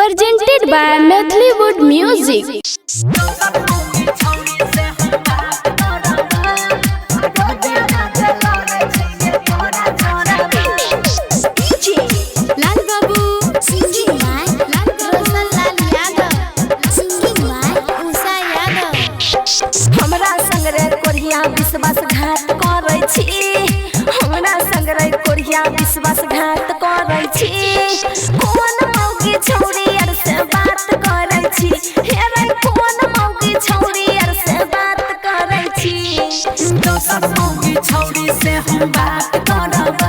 presented by Methleywood Music. हमरा संग रे कोरिया विश्वासघात करै छी, हमरा संग रे कोरिया विश्वासघात करै छी। कोन मौगी छौरी अर से बात करै छी, हे रे कोन मौगी छौरी अर से बात करै छी। दोसर मौगी छौरी से हम बात करब,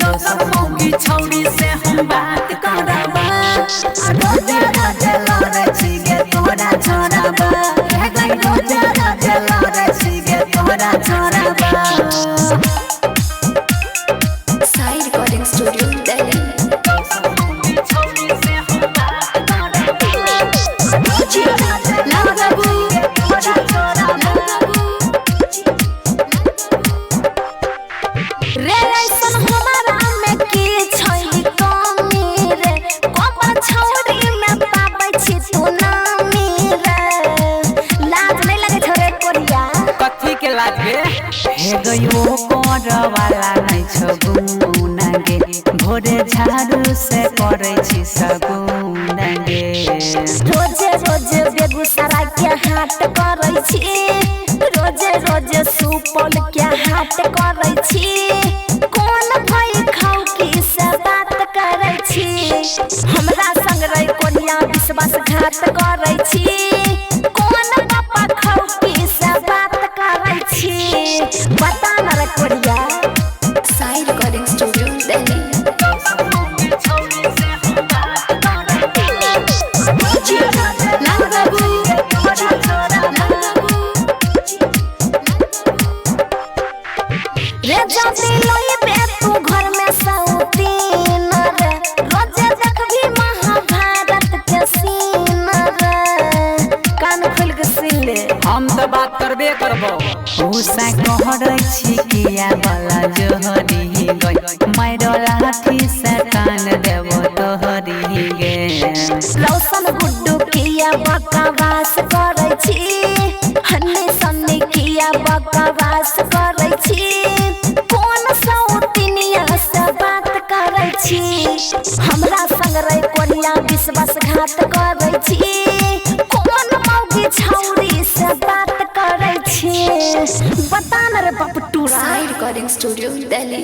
दोसर मौगी छौरी से हम बात करब। रोजे रोजे लड़ै छी गे तोरा छोड़ब, रोजे रोजे लड़ै छी गे तोरा छोड़ब। साई रिकॉर्डिंग स्टूडियो दिल्ली। दोसर मौगी छौरी से हम बात करब, रोजे रोजे लड़ै छी गे तोरा छोड़ब। रे ऐसन हमारा में की छै कमी रे, कोन छौरी में पाबै छी तू नामी रे। लाज नहीं लगे छौ रे कोरिया? कथी के लाज गे? हे गयो करवाला नहीं छौ गुना गे, भोरे झाड़ू से करै छी सगुन गे। रोजे रोजे बेगूसराय के हाट करै छी, रोजे रोजे सुपौल के हाट करै छी। कोन भाई खाऊ की से बात करै छी, हमरा संग रे कोरिया विश्वासघात करै छी। कोन पापा खाऊ की से बात करै छी, बता न रे कोरिया। साई रिकॉर्डिंग स्टूडियो दिल्ली। रे जाती लइबे तू घर में सौतीन रे, रोजे देखबी महाभारत के सीन रे। कान खोल के सुन ले, हम तो बात करबे करबो। उसा कहरै छी किया वाला जोहरी गई, मारो लाठी से कान देबो तोहरी गे। लौसन गुड्डू किया बकवास करै छी, हन्नी सन्नी किया बकवास करै छी। कोन सौतिनिया से बात करै छी, हमरा संग रे कोरिया विश्वासघात करै छी। कोन मौगी छौरी से बात करै छी, बता न रे पपटूरा। साई रिकॉर्डिंग स्टूडियो दिल्ली।